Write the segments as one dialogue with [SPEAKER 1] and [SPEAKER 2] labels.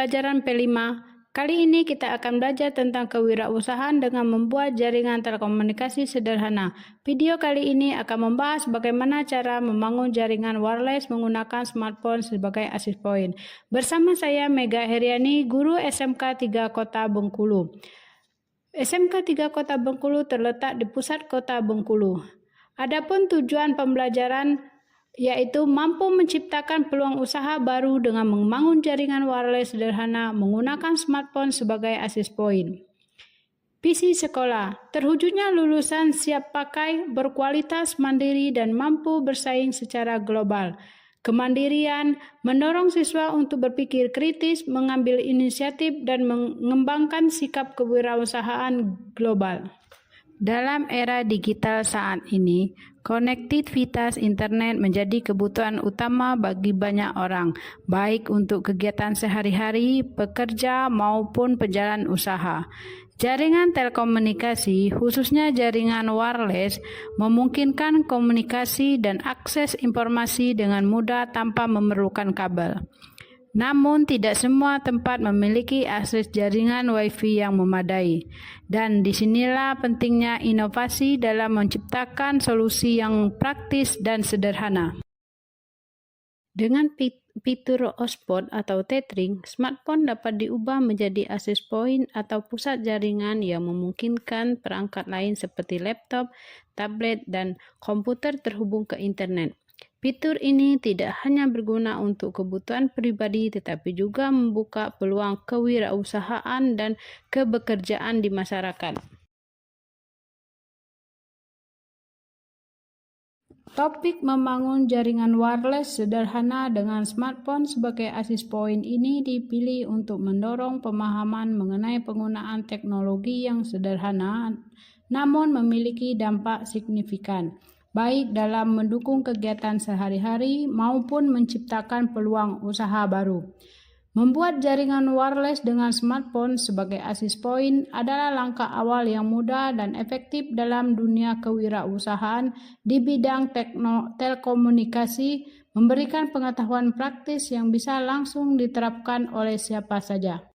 [SPEAKER 1] pembelajaran P5. Kali ini kita akan belajar tentang kewirausahaan dengan membuat jaringan telekomunikasi sederhana. Video kali ini akan membahas bagaimana cara membangun jaringan wireless menggunakan smartphone sebagai akses point. Bersama saya Mega Heriani, guru SMK 3 Kota Bengkulu. SMK 3 Kota Bengkulu terletak di pusat kota Bengkulu. Adapun tujuan pembelajaran yaitu mampu menciptakan peluang usaha baru dengan membangun jaringan wireless sederhana menggunakan smartphone sebagai akses point. Visi sekolah, terwujudnya lulusan siap pakai, berkualitas, mandiri, dan mampu bersaing secara global. Kemandirian mendorong siswa untuk berpikir kritis, mengambil inisiatif, dan mengembangkan sikap kewirausahaan global. Dalam era digital saat ini, konektivitas internet menjadi kebutuhan utama bagi banyak orang, baik untuk kegiatan sehari-hari, pekerja, maupun penjalan usaha. Jaringan telekomunikasi, khususnya jaringan wireless, memungkinkan komunikasi dan akses informasi dengan mudah tanpa memerlukan kabel. Namun, tidak semua tempat memiliki akses jaringan Wi-Fi yang memadai. Dan disinilah pentingnya inovasi dalam menciptakan solusi yang praktis dan sederhana. Dengan fitur hotspot atau tethering, smartphone dapat diubah menjadi akses point atau pusat jaringan yang memungkinkan perangkat lain seperti laptop, tablet, dan komputer terhubung ke internet. Fitur ini tidak hanya berguna untuk kebutuhan pribadi tetapi juga membuka peluang kewirausahaan dan kebekerjaan di masyarakat. Topik membangun jaringan wireless sederhana dengan smartphone sebagai akses point ini dipilih untuk mendorong pemahaman mengenai penggunaan teknologi yang sederhana namun memiliki dampak signifikan, baik dalam mendukung kegiatan sehari-hari maupun menciptakan peluang usaha baru. Membuat jaringan wireless dengan smartphone sebagai akses point adalah langkah awal yang mudah dan efektif dalam dunia kewirausahaan di bidang telekomunikasi, memberikan pengetahuan praktis yang bisa langsung diterapkan oleh siapa saja.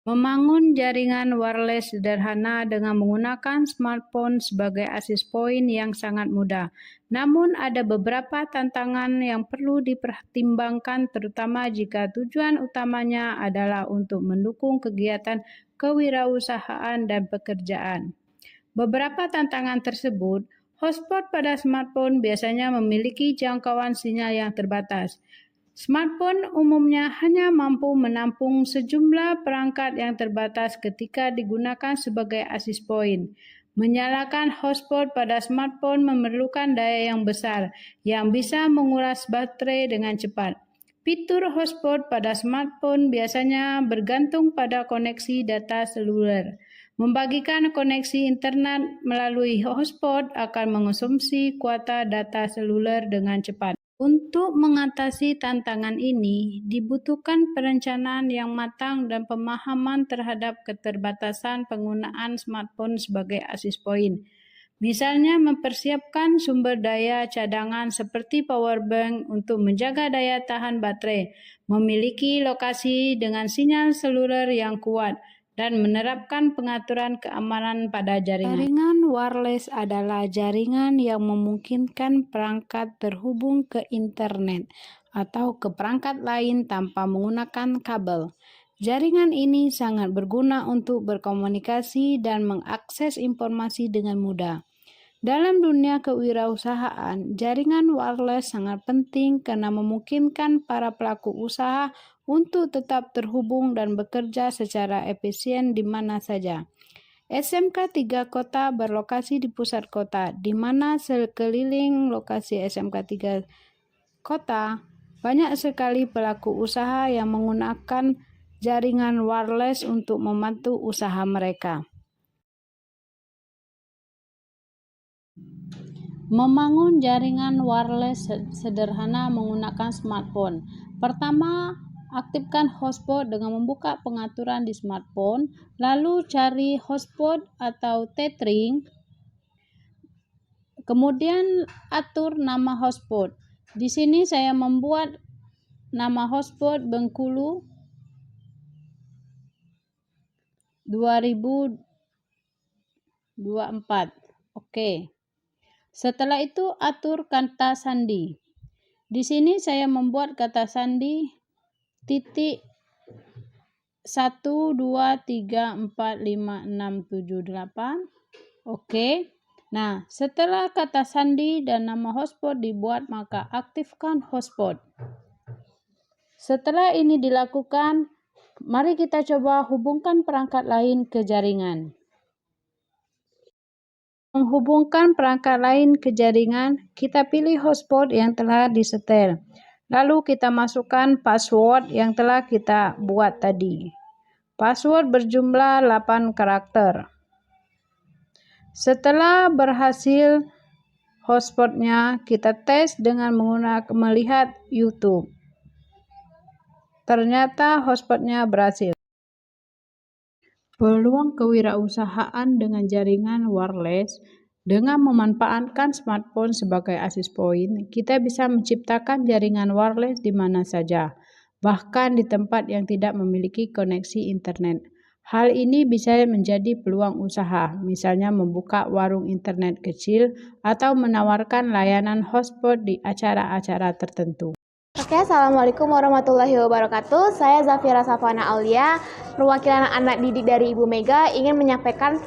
[SPEAKER 1] Membangun jaringan wireless sederhana dengan menggunakan smartphone sebagai akses point yang sangat mudah. Namun ada beberapa tantangan yang perlu dipertimbangkan terutama jika tujuan utamanya adalah untuk mendukung kegiatan kewirausahaan dan pekerjaan. Beberapa tantangan tersebut, hotspot pada smartphone biasanya memiliki jangkauan sinyal yang terbatas. Smartphone umumnya hanya mampu menampung sejumlah perangkat yang terbatas ketika digunakan sebagai akses point. Menyalakan hotspot pada smartphone memerlukan daya yang besar yang bisa menguras baterai dengan cepat. Fitur hotspot pada smartphone biasanya bergantung pada koneksi data seluler. Membagikan koneksi internet melalui hotspot akan mengonsumsi kuota data seluler dengan cepat. Untuk mengatasi tantangan ini, dibutuhkan perencanaan yang matang dan pemahaman terhadap keterbatasan penggunaan smartphone sebagai akses point. Misalnya mempersiapkan sumber daya cadangan seperti power bank untuk menjaga daya tahan baterai, memiliki lokasi dengan sinyal seluler yang kuat, dan menerapkan pengaturan keamanan pada jaringan. Jaringan wireless adalah jaringan yang memungkinkan perangkat terhubung ke internet atau ke perangkat lain tanpa menggunakan kabel. Jaringan ini sangat berguna untuk berkomunikasi dan mengakses informasi dengan mudah. Dalam dunia kewirausahaan, jaringan wireless sangat penting karena memungkinkan para pelaku usaha untuk tetap terhubung dan bekerja secara efisien di mana saja. SMK 3 Kota berlokasi di pusat kota, di mana sekeliling lokasi SMK 3 Kota banyak sekali pelaku usaha yang menggunakan jaringan wireless untuk membantu usaha mereka. Membangun jaringan wireless sederhana menggunakan smartphone. Pertama, aktifkan hotspot dengan membuka pengaturan di smartphone, lalu cari hotspot atau tethering. Kemudian atur nama hotspot. Di sini saya membuat nama hotspot Bengkulu 2024. Oke. Setelah itu atur kata sandi. Di sini saya membuat kata sandi titik 1, 2, 3, 4, 5, 6, 7, 8. Oke. Nah, setelah kata sandi dan nama hotspot dibuat, maka aktifkan hotspot. Setelah ini dilakukan, mari kita coba hubungkan perangkat lain ke jaringan. Menghubungkan perangkat lain ke jaringan, kita pilih hotspot yang telah disetel. Lalu kita masukkan password yang telah kita buat tadi. Password berjumlah 8 karakter. Setelah berhasil hotspotnya, kita tes dengan melihat YouTube. Ternyata hotspotnya berhasil. Peluang kewirausahaan dengan jaringan wireless. Dengan memanfaatkan smartphone sebagai akses point, kita bisa menciptakan jaringan wireless di mana saja, bahkan di tempat yang tidak memiliki koneksi internet. Hal ini bisa menjadi peluang usaha, misalnya membuka warung internet kecil atau menawarkan layanan hotspot di acara-acara tertentu.
[SPEAKER 2] Oke, Assalamualaikum warahmatullahi wabarakatuh. Saya Zafira Safana Aulia, perwakilan anak didik dari Ibu Mega, ingin menyampaikan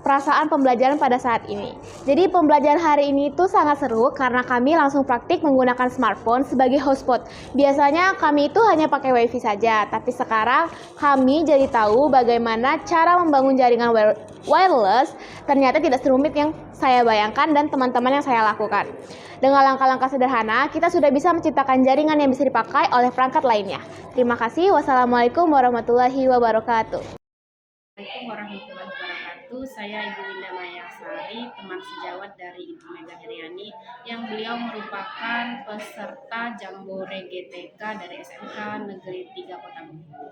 [SPEAKER 2] perasaan pembelajaran pada saat ini. Jadi pembelajaran hari ini itu sangat seru karena kami langsung praktik menggunakan smartphone sebagai hotspot. Biasanya kami itu hanya pakai wifi saja, tapi sekarang kami jadi tahu bagaimana cara membangun jaringan wireless ternyata tidak serumit yang saya bayangkan dan teman-teman yang saya lakukan. Dengan langkah-langkah sederhana, kita sudah bisa menciptakan jaringan yang bisa dipakai oleh perangkat lainnya. Terima kasih. Wassalamualaikum warahmatullahi wabarakatuh.
[SPEAKER 3] Assalamualaikum warahmatullahi wabarakatuh. Saya Ibu Winda Mayasari, teman sejawat dari Ibu Mega Heriani, yang beliau merupakan peserta Jambore GTK dari SMK Negeri 3 Kota Bengkulu.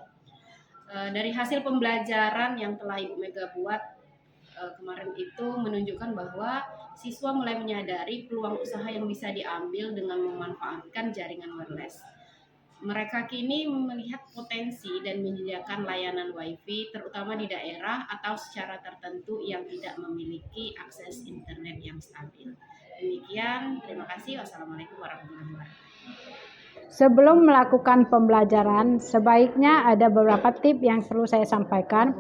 [SPEAKER 3] Dari hasil pembelajaran yang telah Ibu Mega buat kemarin itu menunjukkan bahwa siswa mulai menyadari peluang usaha yang bisa diambil dengan memanfaatkan jaringan wireless. Mereka kini melihat potensi dan menyediakan layanan WiFi terutama di daerah atau secara tertentu yang tidak memiliki akses internet yang stabil. Demikian, terima kasih. Wassalamualaikum warahmatullahi wabarakatuh.
[SPEAKER 1] Sebelum melakukan pembelajaran, sebaiknya ada beberapa tips yang perlu saya sampaikan.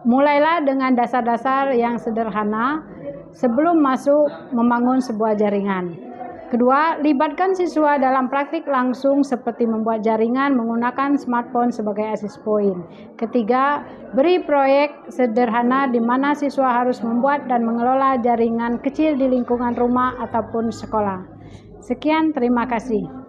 [SPEAKER 1] Mulailah dengan dasar-dasar yang sederhana sebelum masuk membangun sebuah jaringan. Kedua, libatkan siswa dalam praktik langsung seperti membuat jaringan menggunakan smartphone sebagai akses point. Ketiga, beri proyek sederhana di mana siswa harus membuat dan mengelola jaringan kecil di lingkungan rumah ataupun sekolah. Sekian, terima kasih.